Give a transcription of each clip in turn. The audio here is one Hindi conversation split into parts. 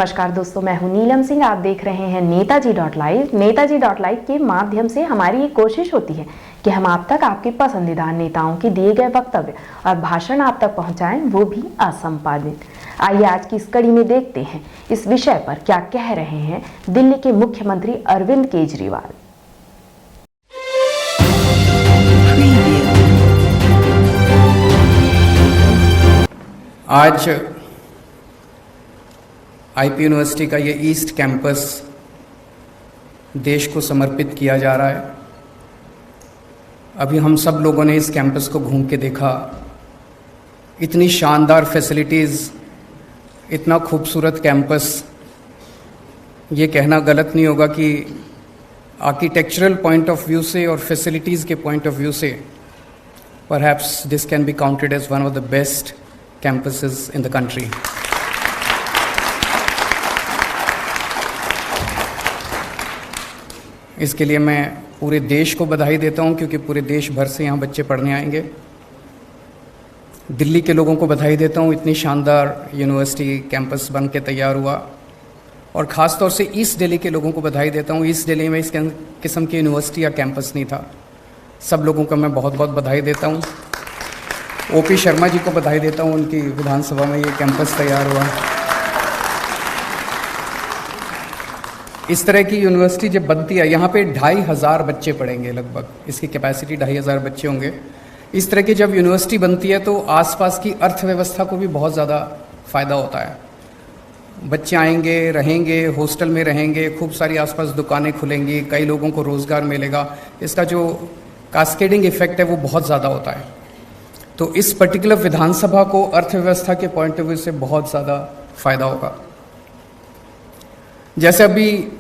नमस्कार दोस्तों, मैं हूं नीलम सिंह। आप देख रहे हैं नेताजी.live। नेताजी.live के माध्यम से हमारी ये कोशिश होती है कि हम आप तक आपके पसंदीदा नेताओं के दिए गए वक्तव्य और भाषण आप तक पहुंचाएं, वो भी असंपादित। आइए आज की इस कड़ी में देखते हैं इस विषय पर क्या कह रहे हैं दिल्ली के मुख्यमंत्री अरविंद केजरीवाल। आज आईपी यूनिवर्सिटी का ये ईस्ट कैंपस देश को समर्पित किया जा रहा है। अभी हम सब लोगों ने इस कैंपस को घूम के देखा। इतनी शानदार फैसिलिटीज़, इतना खूबसूरत कैंपस। ये कहना गलत नहीं होगा कि आर्किटेक्चरल पॉइंट ऑफ व्यू से और फैसिलिटीज़ के पॉइंट ऑफ व्यू से perhaps this can be counted as one of the best campuses in the country. इसके लिए मैं पूरे देश को बधाई देता हूं, क्योंकि पूरे देश भर से यहाँ बच्चे पढ़ने आएंगे। दिल्ली के लोगों को बधाई देता हूं, इतनी शानदार यूनिवर्सिटी कैंपस बन के तैयार हुआ। और ख़ास तौर से ईस्ट दिल्ली के लोगों को बधाई देता हूं। ईस्ट दिल्ली में इस किस्म की यूनिवर्सिटी या कैंपस नहीं था। सब लोगों को मैं बहुत बहुत बधाई देता हूँ। ओपी शर्मा जी को बधाई देता हूँ, उनकी विधानसभा में ये कैंपस तैयार हुआ। इस तरह की यूनिवर्सिटी जब बनती है, यहाँ पे 2500 बच्चे पढ़ेंगे लगभग, इसकी कैपेसिटी 2500 बच्चे होंगे। इस तरह की जब यूनिवर्सिटी बनती है तो आसपास की अर्थव्यवस्था को भी बहुत ज़्यादा फ़ायदा होता है। बच्चे आएंगे, रहेंगे, हॉस्टल में रहेंगे, खूब सारी आसपास दुकानें खुलेंगी, कई लोगों को रोज़गार मिलेगा। इसका जो कास्केडिंग इफेक्ट है वो बहुत ज़्यादा होता है। तो इस पर्टिकुलर विधानसभा को अर्थव्यवस्था के पॉइंट ऑफ व्यू से बहुत ज़्यादा फायदा होगा। जैसे अभी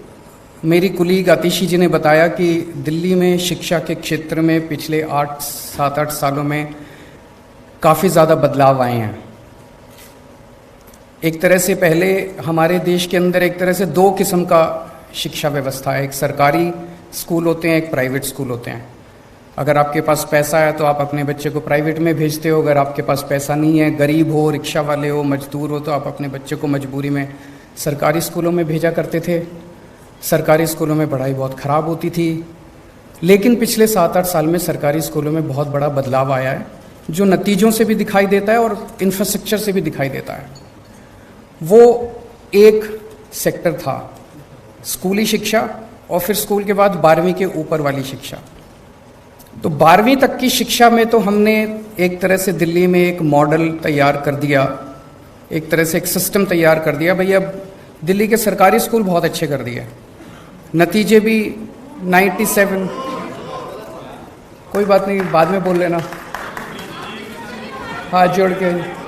मेरी कुलीग आतिशी जी ने बताया कि दिल्ली में शिक्षा के क्षेत्र में पिछले 7-8 सालों में काफ़ी ज़्यादा बदलाव आए हैं। एक तरह से पहले हमारे देश के अंदर एक तरह से 2 किस्म का शिक्षा व्यवस्था है। एक सरकारी स्कूल होते हैं, एक प्राइवेट स्कूल होते हैं। अगर आपके पास पैसा है तो आप अपने बच्चे को प्राइवेट में भेजते हो। अगर आपके पास पैसा नहीं है, गरीब हो, रिक्शा वाले हो, मजदूर हो, तो आप अपने बच्चे को मजबूरी में सरकारी स्कूलों में भेजा करते थे। सरकारी स्कूलों में पढ़ाई बहुत ख़राब होती थी। लेकिन पिछले 7-8 साल में सरकारी स्कूलों में बहुत बड़ा बदलाव आया है, जो नतीजों से भी दिखाई देता है और इंफ्रास्ट्रक्चर से भी दिखाई देता है। वो एक सेक्टर था स्कूली शिक्षा, और फिर स्कूल के बाद 12वीं के ऊपर वाली शिक्षा। तो 12वीं तक की शिक्षा में तो हमने एक तरह से दिल्ली में एक मॉडल तैयार कर दिया, एक तरह से एक सिस्टम तैयार कर दिया। भैया दिल्ली के सरकारी स्कूल बहुत अच्छे कर दिए, नतीजे भी 97। कोई बात नहीं, बाद में बोल लेना, हाथ जोड़ के।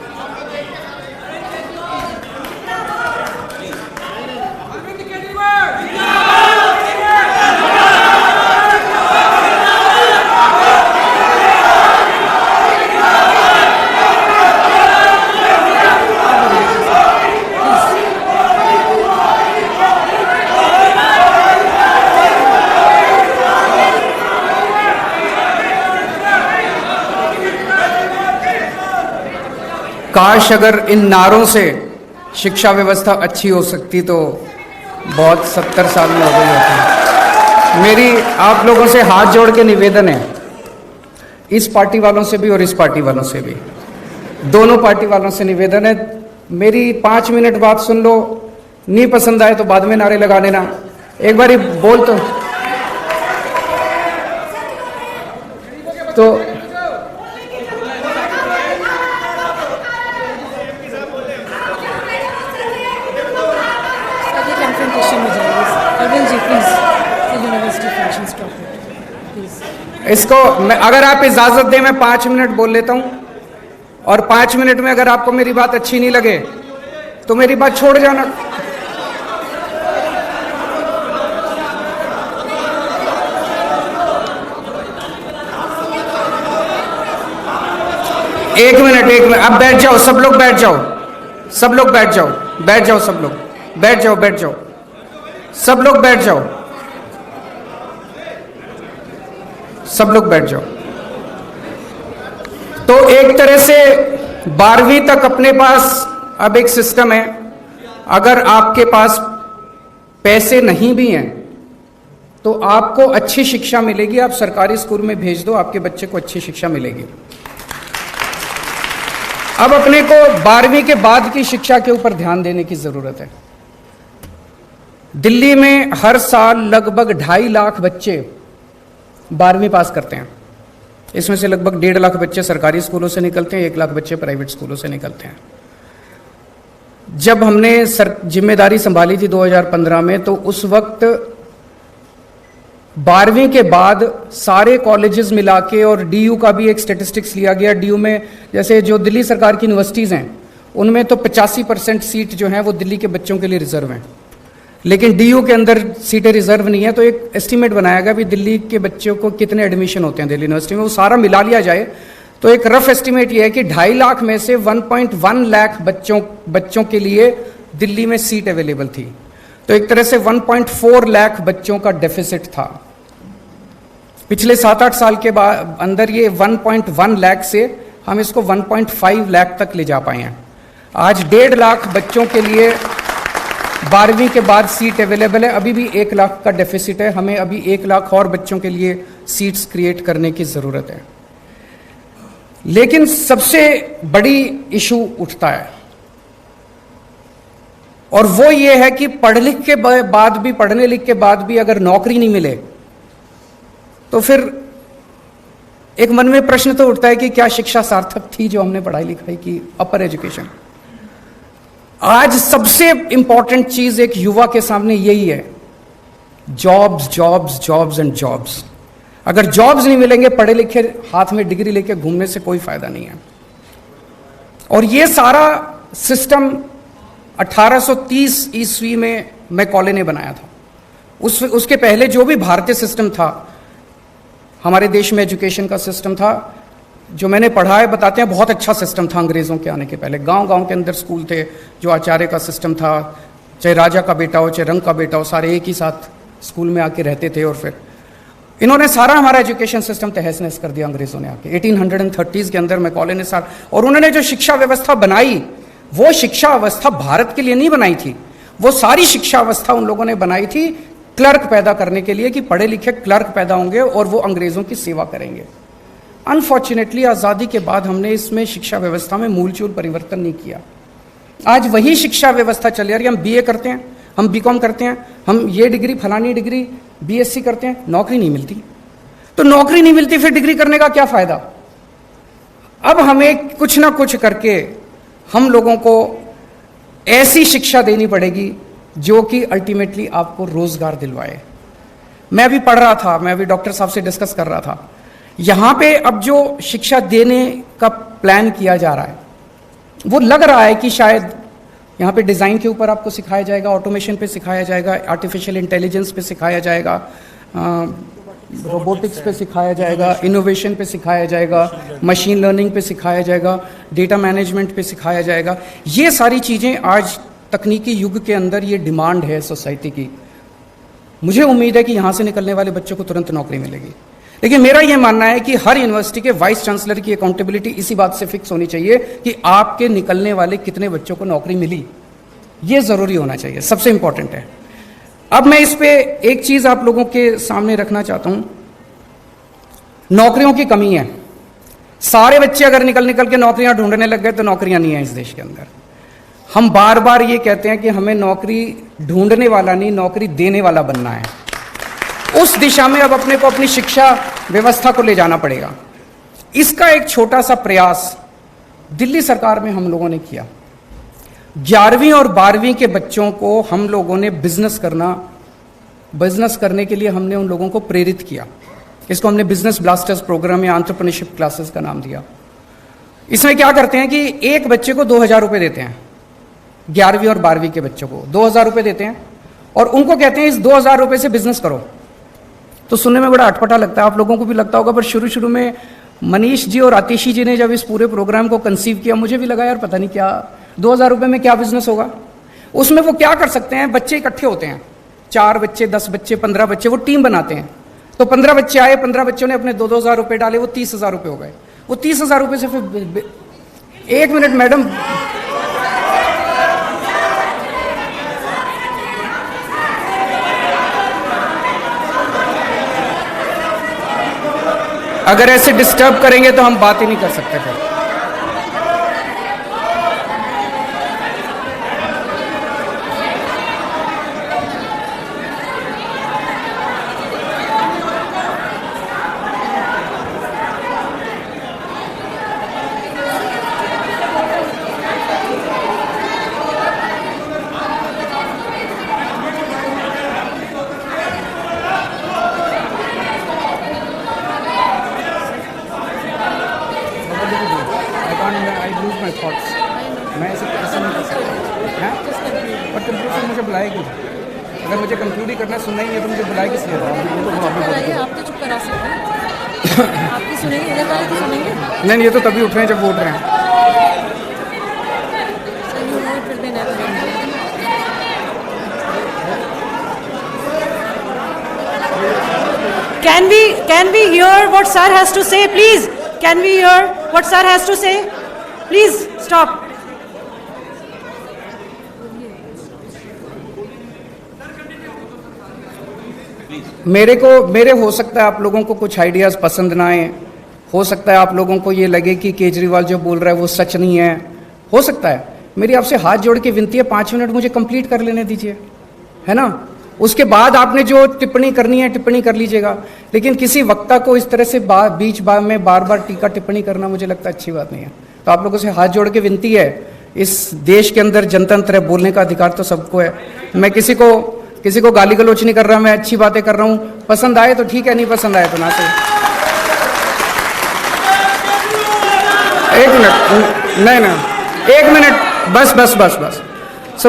काश अगर इन नारों से शिक्षा व्यवस्था अच्छी हो सकती तो बहुत 70 साल में हो गई होती। मेरी आप लोगों से हाथ जोड़ के निवेदन है, इस पार्टी वालों से भी और इस पार्टी वालों से भी, दोनों पार्टी वालों से निवेदन है, मेरी 5 मिनट बात सुन लो। नहीं पसंद आए तो बाद में नारे लगा देना। एक बार बोल तो इसको अगर आप इजाज़त दें मैं 5 मिनट बोल लेता हूं, और 5 मिनट में अगर आपको मेरी बात अच्छी नहीं लगे तो मेरी बात छोड़ जाना। एक मिनट, अब बैठ जाओ, सब लोग बैठ जाओ, सब लोग बैठ जाओ, बैठ जाओ, सब लोग बैठ जाओ, बैठ जाओ, सब लोग बैठ जाओ, सब लोग बैठ जाओ। तो एक तरह से 12वीं तक अपने पास अब एक सिस्टम है अगर आपके पास पैसे नहीं भी हैं तो आपको अच्छी शिक्षा मिलेगी। आप सरकारी स्कूल में भेज दो, आपके बच्चे को अच्छी शिक्षा मिलेगी। अब अपने को 12वीं के बाद की शिक्षा के ऊपर ध्यान देने की जरूरत है। दिल्ली में हर साल लगभग 2.5 लाख बच्चे 12वीं पास करते हैं। इसमें से लगभग 1.5 लाख बच्चे सरकारी स्कूलों से निकलते हैं, 1 लाख बच्चे प्राइवेट स्कूलों से निकलते हैं। जब हमने जिम्मेदारी संभाली थी 2015 में, तो उस वक्त 12वीं के बाद सारे कॉलेजेस मिला के, और डीयू का भी एक स्टेटिस्टिक्स लिया गया। डीयू में जैसे जो दिल्ली सरकार की यूनिवर्सिटीज़ हैं उनमें तो 85% सीट जो हैं वो दिल्ली के बच्चों के लिए रिजर्व हैं, लेकिन डीयू के अंदर सीटें रिजर्व नहीं है। तो एक एस्टीमेट बनाया गया भी दिल्ली के बच्चों को कितने एडमिशन होते हैं दिल्ली यूनिवर्सिटी में, वो सारा मिला लिया जाए तो एक रफ एस्टीमेट ये है कि 2.5 लाख में से 1.1 लाख बच्चों के लिए दिल्ली में सीट अवेलेबल थी। तो एक तरह से 1.4 लाख बच्चों का डेफिसिट था। पिछले 7-8 साल के बाद अंदर ये 1.1 लाख से हम इसको 1.5 लाख तक ले जा पाए हैं। आज 1.5 लाख बच्चों के लिए 12वीं के बाद सीट अवेलेबल है। अभी भी 1 लाख का डेफिसिट है, हमें अभी 1 लाख और बच्चों के लिए सीट्स क्रिएट करने की जरूरत है। लेकिन सबसे बड़ी इशू उठता है और वो ये है कि पढ़ने लिख के बाद भी अगर नौकरी नहीं मिले तो फिर एक मन में प्रश्न तो उठता है कि क्या शिक्षा सार्थक थी जो हमने पढ़ाई लिखाई की, अपर एजुकेशन। आज सबसे इंपॉर्टेंट चीज एक युवा के सामने यही है, jobs jobs jobs and jobs. अगर जॉब्स नहीं मिलेंगे, पढ़े लिखे हाथ में डिग्री लेके घूमने से कोई फायदा नहीं है। और ये सारा सिस्टम 1830 ईस्वी में मैकॉले ने बनाया था। उसके पहले जो भी भारतीय सिस्टम था, हमारे देश में एजुकेशन का सिस्टम था, जो मैंने पढ़ा है बताते हैं बहुत अच्छा सिस्टम था। अंग्रेजों के आने के पहले गांव गांव के अंदर स्कूल थे, जो आचार्य का सिस्टम था, चाहे राजा का बेटा हो चाहे रंग का बेटा हो, सारे एक ही साथ स्कूल में आके रहते थे। और फिर इन्होंने सारा हमारा एजुकेशन सिस्टम तहस नहस कर दिया अंग्रेजों ने आके 1830s के अंदर मैकॉले ने सारा। और उन्होंने जो शिक्षा व्यवस्था बनाई, वो शिक्षा व्यवस्था भारत के लिए नहीं बनाई थी, वो सारी शिक्षा व्यवस्था उन लोगों ने बनाई थी क्लर्क पैदा करने के लिए, कि पढ़े लिखे क्लर्क पैदा होंगे और वो अंग्रेजों की सेवा करेंगे। अनफॉर्चुनेटली आज़ादी के बाद हमने इसमें शिक्षा व्यवस्था में मूलचूल परिवर्तन नहीं किया। आज वही शिक्षा व्यवस्था चल रही है। हम बीए करते हैं, हम बीकॉम करते हैं, हम ये डिग्री फलानी डिग्री बीएससी करते हैं, नौकरी नहीं मिलती। तो नौकरी नहीं मिलती, फिर डिग्री करने का क्या फायदा। अब हमें कुछ ना कुछ करके हम लोगों को ऐसी शिक्षा देनी पड़ेगी जो कि अल्टीमेटली आपको रोजगार दिलवाए। मैं अभी पढ़ रहा था, मैं अभी डॉक्टर साहब से डिस्कस कर रहा था, यहां पे अब जो शिक्षा देने का प्लान किया जा रहा है, वो लग रहा है कि शायद यहाँ पे डिज़ाइन के ऊपर आपको सिखाया जाएगा, ऑटोमेशन पे सिखाया जाएगा, आर्टिफिशियल इंटेलिजेंस पे सिखाया जाएगा, रोबोटिक्स पे सिखाया जाएगा, इनोवेशन पे सिखाया जाएगा, मशीन लर्निंग पे सिखाया जाएगा, डेटा मैनेजमेंट पे सिखाया जाएगा। ये सारी चीज़ें आज तकनीकी युग के अंदर ये डिमांड है सोसाइटी की। मुझे उम्मीद है कि यहाँ से निकलने वाले बच्चों को तुरंत नौकरी मिलेगी। लेकिन मेरा यह मानना है कि हर यूनिवर्सिटी के वाइस चांसलर की अकाउंटेबिलिटी इसी बात से फिक्स होनी चाहिए कि आपके निकलने वाले कितने बच्चों को नौकरी मिली, ये जरूरी होना चाहिए, सबसे इंपॉर्टेंट है। अब मैं इस पे एक चीज आप लोगों के सामने रखना चाहता हूं। नौकरियों की कमी है, सारे बच्चे अगर निकल के नौकरियां ढूंढने लग गए तो नौकरियां नहीं है इस देश के अंदर। हम बार बार ये कहते हैं कि हमें नौकरी ढूंढने वाला नहीं, नौकरी देने वाला बनना है। उस दिशा में अब अपने को अपनी शिक्षा व्यवस्था को ले जाना पड़ेगा। इसका एक छोटा सा प्रयास दिल्ली सरकार में हम लोगों ने किया। 11वीं और 12वीं के बच्चों को हम लोगों ने बिजनेस करने के लिए हमने उन लोगों को प्रेरित किया। इसको हमने बिजनेस ब्लास्टर्स प्रोग्राम या एंटरप्रेन्योरशिप क्लासेस का नाम दिया। इसमें क्या करते हैं कि एक बच्चे को 2000 रुपये देते हैं, 11वीं और 12वीं के बच्चों को 2000 रुपये देते हैं और उनको कहते हैं इस 2000 रुपये से बिजनेस करो। तो सुनने में बड़ा अटपटा लगता है, आप लोगों को भी लगता होगा, पर शुरू में मनीष जी और आतिशी जी ने जब इस पूरे प्रोग्राम को कंसीव किया, मुझे भी लगा यार पता नहीं क्या 2000 रुपये में क्या बिजनेस होगा। उसमें वो क्या कर सकते हैं, बच्चे इकट्ठे होते हैं, 4 बच्चे, 10 बच्चे, 15 बच्चे, वो टीम बनाते हैं। तो 15 बच्चे आए, 15 बच्चों ने अपने 2-2000 रुपये डाले, वो 30,000 रुपये हो गए। वो 30,000 रुपये से फिर 1 मिनट मैडम, अगर ऐसे डिस्टर्ब करेंगे तो हम बात ही नहीं कर सकते फिर। मैं ऐसा नहीं कर सकता हैं, और कंक्लूजन मुझे बुलाएगी। अगर मुझे कंक्लूड ही करना सुनना ही है तो मुझे बुलाए किस लिए? आप तो चुप करा सकते हैं। आपकी सुनेंगे, इधर वाले की सुनेंगे। नहीं, ये तो तभी उठ रहे हैं जब वो उठ रहे हैं। सही है, फिर देना है। Can we hear what sir has to say, please? Can we hear what sir has to say? Please stop. मेरे हो सकता है आप लोगों को कुछ आइडियाज़ पसंद ना आए, हो सकता है आप लोगों को ये लगे कि केजरीवाल जो बोल रहा है वो सच नहीं है, हो सकता है। मेरी आपसे हाथ जोड़ के विनती है, 5 मिनट मुझे कंप्लीट कर लेने दीजिए, है ना। उसके बाद आपने जो टिप्पणी करनी है टिप्पणी कर लीजिएगा, लेकिन किसी वक्ता को इस तरह से बीच में बार बार टीका टिप्पणी करना मुझे लगता है अच्छी बात नहीं है। तो आप लोगों से हाथ जोड़ के विनती है, इस देश के अंदर जनतंत्र है, बोलने का अधिकार तो सबको है। मैं किसी को गाली गलौच नहीं कर रहा, मैं अच्छी बातें कर रहा हूं। पसंद आए तो ठीक है, नहीं पसंद आए तो ना सही। एक मिनट, नहीं, 1 मिनट, बस। सो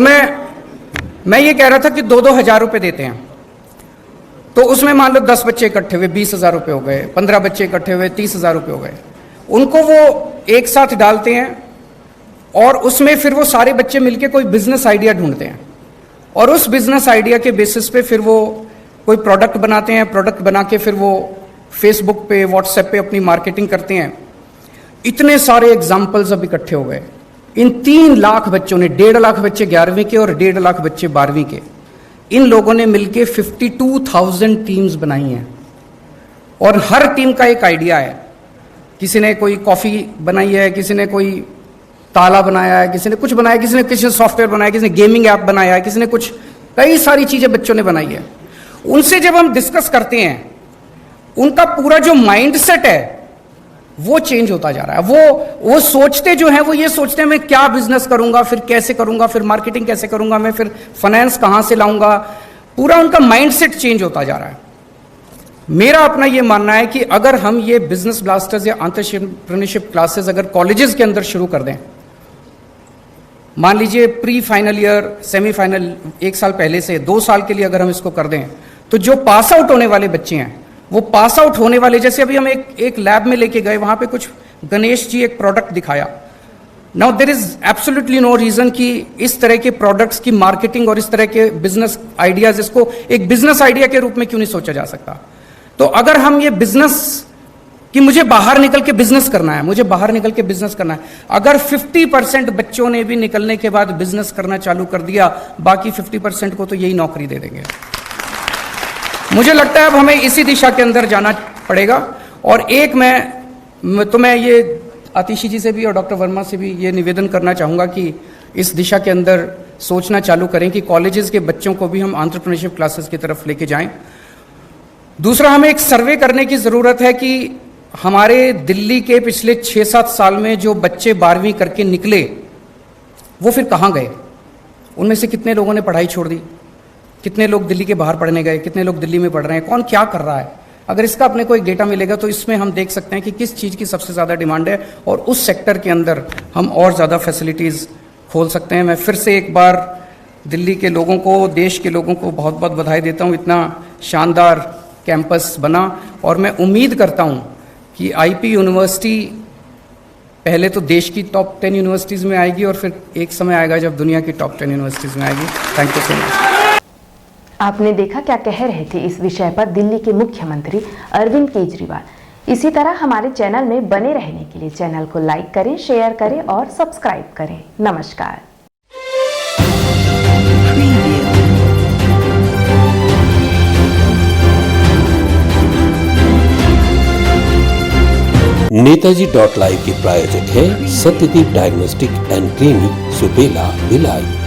मैं ये कह रहा था कि 2-2 हज़ार रुपए देते हैं, तो उसमें मान लो 10 बच्चे इकट्ठे हुए 20,000 रुपये हो गए, 15 बच्चे इकट्ठे हुए 30,000 रुपये हो गए। उनको वो एक साथ डालते हैं और उसमें फिर वो सारे बच्चे मिलके कोई बिजनेस आइडिया ढूंढते हैं, और उस बिजनेस आइडिया के बेसिस पे फिर वो कोई प्रोडक्ट बनाते हैं। प्रोडक्ट बना के फिर वो फेसबुक पे, व्हाट्सएप पे अपनी मार्केटिंग करते हैं। इतने सारे एग्जाम्पल्स अब इकट्ठे हो गए। इन 3 लाख बच्चों ने, 1.5 लाख बच्चे 11वीं के और 1.5 लाख बच्चे 12वीं के, इन लोगों ने मिलके 52,000 टीम्स बनाई हैं, और हर टीम का एक आइडिया है। किसी ने कोई कॉफी बनाई है, किसी ने कोई ताला बनाया है, किसी ने कुछ बनाया, किसी ने सॉफ्टवेयर बनाया, किसी ने गेमिंग ऐप बनाया है, किसी ने कुछ, कई सारी चीजें बच्चों ने बनाई है। उनसे जब हम डिस्कस करते हैं, उनका पूरा जो माइंडसेट है वो चेंज होता जा रहा है। वो सोचते जो हैं, वो ये सोचते हैं मैं क्या बिजनेस करूंगा, फिर कैसे करूंगा, फिर मार्केटिंग कैसे करूंगा, मैं फिर फाइनेंस कहां से लाऊंगा। पूरा उनका माइंडसेट चेंज होता जा रहा है। मेरा अपना ये मानना है कि अगर हम ये बिजनेस ब्लास्टर्स या एंटरप्रेन्योरशिप क्लासेस अगर कॉलेजेस के अंदर शुरू कर दें, मान लीजिए प्री फाइनल ईयर, सेमीफाइनल 1 साल पहले से 2 साल के लिए अगर हम इसको कर दें, तो जो पास आउट होने वाले बच्चे हैं, वो पास आउट होने वाले, जैसे अभी हम एक लैब में लेके गए, वहां पे कुछ गणेश जी एक प्रोडक्ट दिखाया। Now there is absolutely no reason कि इस तरह के प्रोडक्ट्स की मार्केटिंग और इस तरह के बिजनेस आइडियाज, इसको एक बिजनेस आइडिया के रूप में क्यों नहीं सोचा जा सकता। तो अगर हम ये बिजनेस कि मुझे बाहर निकल के बिजनेस करना है, मुझे बाहर निकल के बिजनेस करना है, अगर 50% बच्चों ने भी निकलने के बाद बिजनेस करना चालू कर दिया, बाकी 50% को तो यही नौकरी दे देंगे। मुझे लगता है अब हमें इसी दिशा के अंदर जाना पड़ेगा। और एक मैं ये आतिशी जी से भी और डॉक्टर वर्मा से भी ये निवेदन करना चाहूंगा कि इस दिशा के अंदर सोचना चालू करें कि कॉलेजेस के बच्चों को भी हम एंटरप्रेन्योरशिप क्लासेस की तरफ लेके जाएं। दूसरा, हमें एक सर्वे करने की जरूरत है कि हमारे दिल्ली के पिछले 6-7 साल में जो बच्चे 12वीं करके निकले, वो फिर कहाँ गए? उनमें से कितने लोगों ने पढ़ाई छोड़ दी, कितने लोग दिल्ली के बाहर पढ़ने गए, कितने लोग दिल्ली में पढ़ रहे हैं, कौन क्या कर रहा है। अगर इसका अपने को एक डेटा मिलेगा तो इसमें हम देख सकते हैं कि किस चीज़ की सबसे ज़्यादा डिमांड है, और उस सेक्टर के अंदर हम और ज़्यादा फैसिलिटीज़ खोल सकते हैं। मैं फिर से एक बार दिल्ली के लोगों को, देश के लोगों को बहुत बहुत बधाई देता हूँ। इतना शानदार कैंपस बना, और मैं उम्मीद करता हूँ कि आईपी यूनिवर्सिटी पहले तो देश की टॉप 10 यूनिवर्सिटीज़ में आएगी, और फिर एक समय आएगा जब दुनिया की टॉप 10 यूनिवर्सिटीज़ में आएगी। Thank you so much. आपने देखा क्या कह रहे थे इस विषय पर दिल्ली के मुख्यमंत्री अरविंद केजरीवाल। इसी तरह हमारे चैनल में बने रहने के लिए चैनल को लाइक करें, शेयर करें और सब्सक्राइब करें। नमस्कार। नेताजी.live के प्रायोजक हैं Satyadeep diagnostic and clinic, Supela, Bhilai.